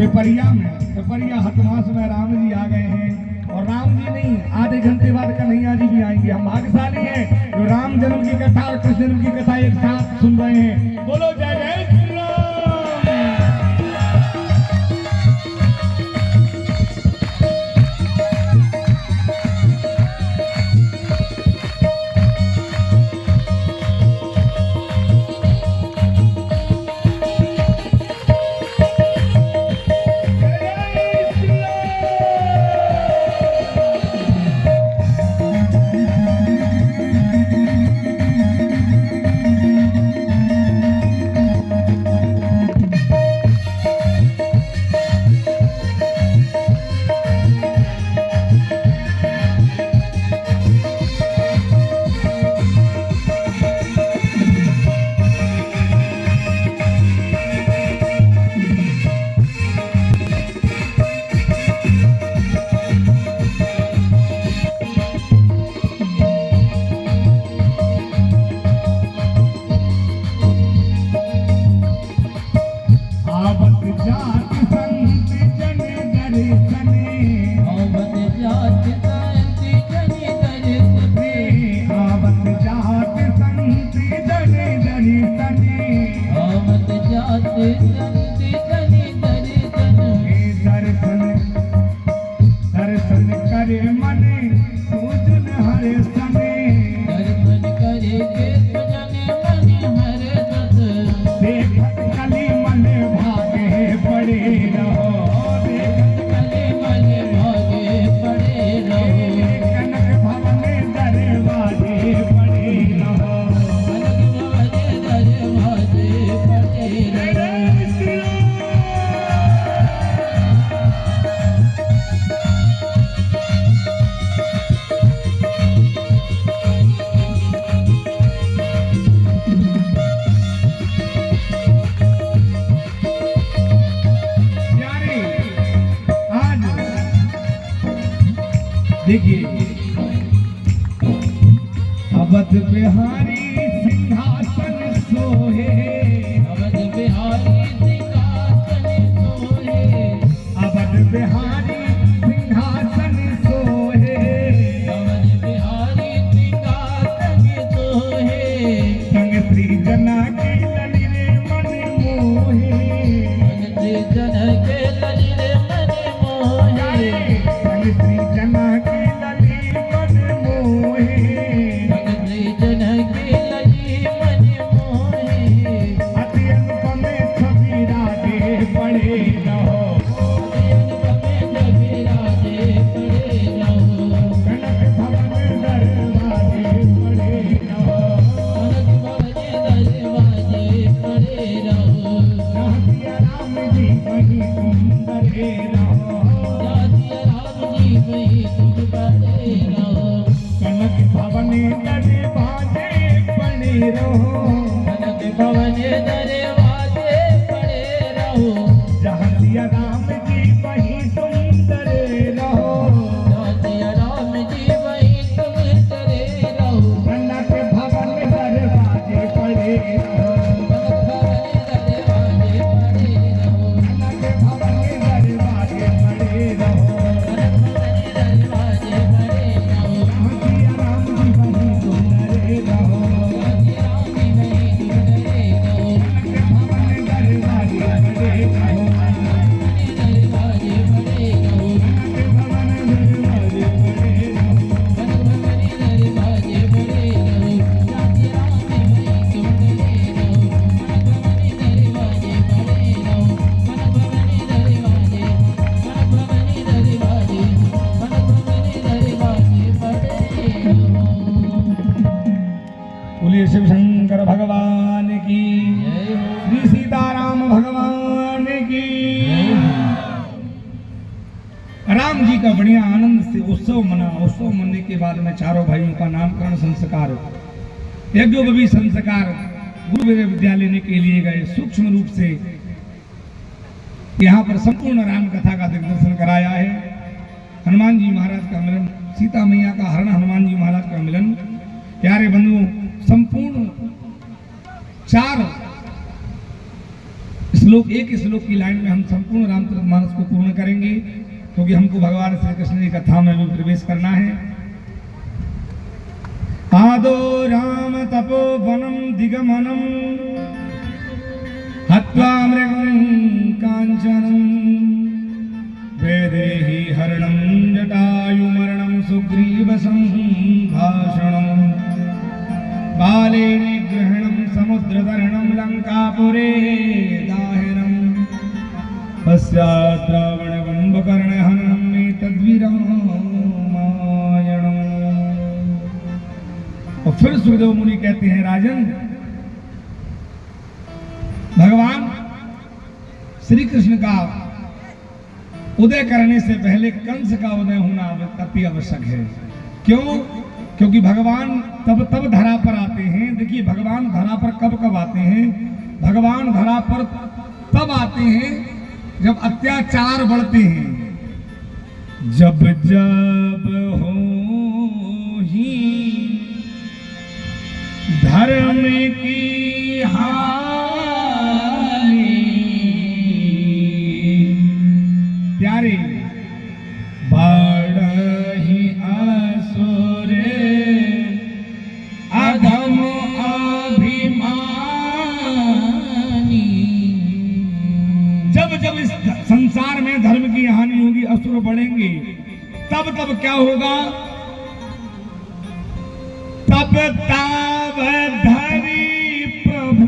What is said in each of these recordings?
पिपरिया हथवास में राम जी आ गए हैं और राम जी नहीं आधे घंटे बाद कन्हैया जी भी आएंगे। हम भाग्यशाली हैं जो राम जन्म की कथा और कृष्ण जन्म की कथा एक साथ सुन रहे हैं। बोलो जय जय श्री राम। देखिए अवध बिहारी सिंहासन सोहे, अवध बिहारी सिंहासन सोहे, अवध बिहारी सिंहासन सोहे, अवध बिहारी सिंहासन सोहे, संग श्री जना के ललिरे मन मोहे, संग श्री जना के ललिरे मन मोहे, संग श्री जना के शिव शंकर भगवान की, श्री सीताराम भगवान की। राम जी का बढ़िया आनंद से उत्सव मना। उत्सव मनने के बाद में चारों भाइयों का नामकरण संस्कार, यज्ञोपवीत संस्कार गुरु विद्यालय लेने के लिए गए। सूक्ष्म रूप से यहाँ पर संपूर्ण राम कथा का दिग्दर्शन कराया है। हनुमान जी महाराज का मिलन, सीता मैया का हरण, हनुमान जी महाराज का मिलन। प्यारे बंधुओं, संपूर्ण 4 श्लोक, एक श्लोक की लाइन में हम संपूर्ण रामचरितमानस को पूर्ण करेंगे, क्योंकि हमको भगवान श्री कृष्ण की कथा में भी प्रवेश करना है। आदो राम तपोवनम दिगमनम हत्वा मृगं कांचनम वैदेही हरणं जटायुमरणं सुग्रीव संभाषणं बाले निग्रहणं समुद्रतरणं लंकापुरे दाहनं पश्चात् रावणकुम्भकर्णहननं एतद्विरामायणम्। और फिर सुखदेव मुनि कहते हैं, राजन, भगवान श्री कृष्ण का उदय करने से पहले कंस का उदय होना अति आवश्यक है। क्यों? क्योंकि भगवान तब धरा पर आते हैं। देखिए, भगवान धरा पर कब आते हैं? भगवान धरा पर तब आते हैं जब अत्याचार बढ़ते हैं। जब जब हो ही धर्म की हानि, प्यारे बढ़हि असुर अधम अभिमानी। जब जब इस संसार में धर्म की हानि होगी, असुर बढ़ेंगे, तब क्या होगा? तब ताव धरि प्रभु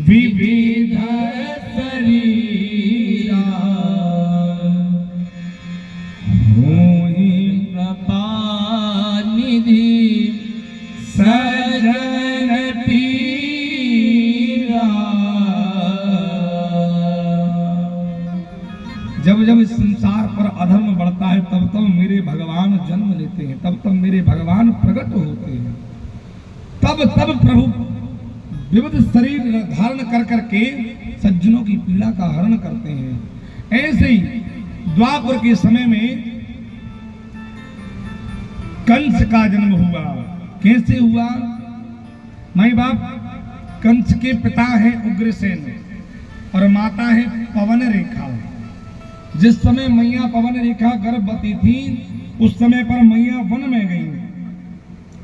विविध शरीरा मोहि कृपानिधि सजन पीरा। जब जब इस संसार पर अधर्म बढ़ता है, तब मेरे भगवान जन्म लेते हैं, तब मेरे भगवान प्रकट होते हैं, तब प्रभु विविध शरीर धारण कर करके सज्जनों की पीड़ा का हरण करते हैं। ऐसे ही द्वापर के समय में कंस का जन्म हुआ। कैसे हुआ? माई बाप, कंस के पिता हैं उग्रसेन और माता है पवन रेखा। जिस समय मैया पवन रेखा गर्भवती थी, उस समय पर मैया वन में गई,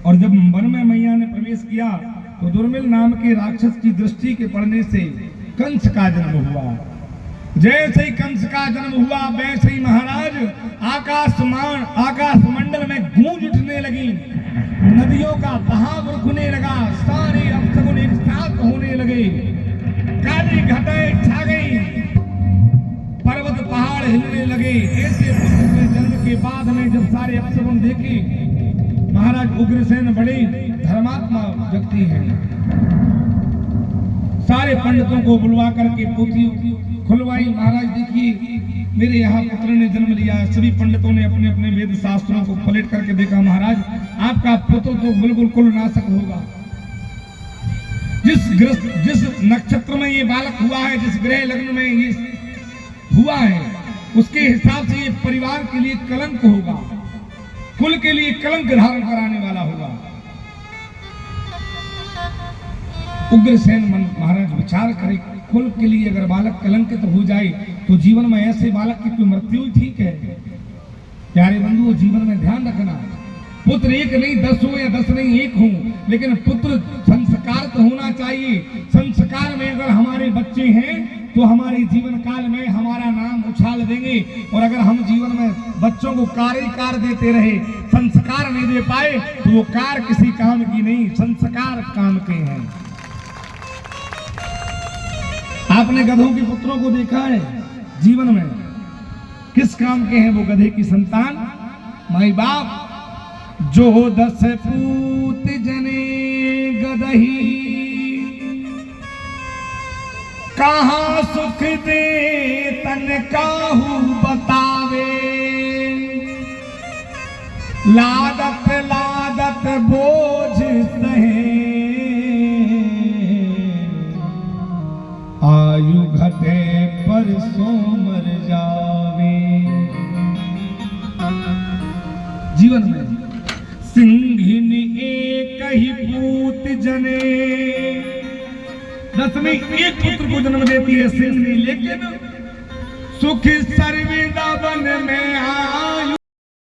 और जब वन में मैया ने प्रवेश किया तो दुर्मिल नाम के राक्षस की दृष्टि के पड़ने से कंस का जन्म हुआ। जैसे ही कंस का जन्म हुआ, वैसे ही महाराज आकाश मंडल में गूंज उठने लगी, नदियों का बहाव रुकने लगा, सारे अपशगुन एक साथ होने लगे, काली घटाएं छा गई, पर्वत पहाड़ हिलने लगे। ऐसे पुत्र के जन्म के बाद में जब सारे अपशगुन देखे, महाराज उग्रसेन बड़े धर्मात्मा व्यक्ति हैं, सारे पंडितों को बुलवा करके पोथी खुलवाई। महाराज, देखिए, मेरे यहाँ पुत्र ने जन्म लिया। सभी पंडितों ने अपने अपने वेद शास्त्रों को पलट करके देखा। महाराज, आपका पुत्र तो बिल्कुल कुलनाशक होगा। जिस नक्षत्र में ये बालक हुआ है, जिस ग्रह लग्न में ये हुआ है, उसके हिसाब से ये परिवार के लिए कलंक होगा, कुल के लिए कलंक धारण कराने वाला होगा। उग्रसेन महाराज विचार करे, कुल के लिए अगर बालक कलंकित हो जाए तो जीवन में ऐसे बालक की कोई मृत्यु ठीक है। प्यारे बंधुओं, जीवन में ध्यान रखना, पुत्र एक नहीं 10 हो या 10 नहीं 1 हो, लेकिन पुत्र संस्कार तो होना चाहिए। संस्कार में अगर हमारे बच्चे हैं तो हमारे जीवन काल में हमारा नाम उछाल देंगे, और अगर हम जीवन में बच्चों को कार देते रहे, संस्कार नहीं दे पाए, तो वो कार किसी काम की नहीं, संस्कार काम के हैं। आपने गधों के पुत्रों को देखा है जीवन में, किस काम के हैं वो गधे की संतान? माई बाप, जो 10 पूत जने गदही, कहाँ सुख दे तन काहू बतावे, लादत लादत बोझ सहे, आयु घटे पर सो मर जावे। जीवन में सिंहिन एक ही पूत जने, 10 में एक पुत्र को जन्म देती है सिंधनी, लेकिन सुख सर्विदा वन में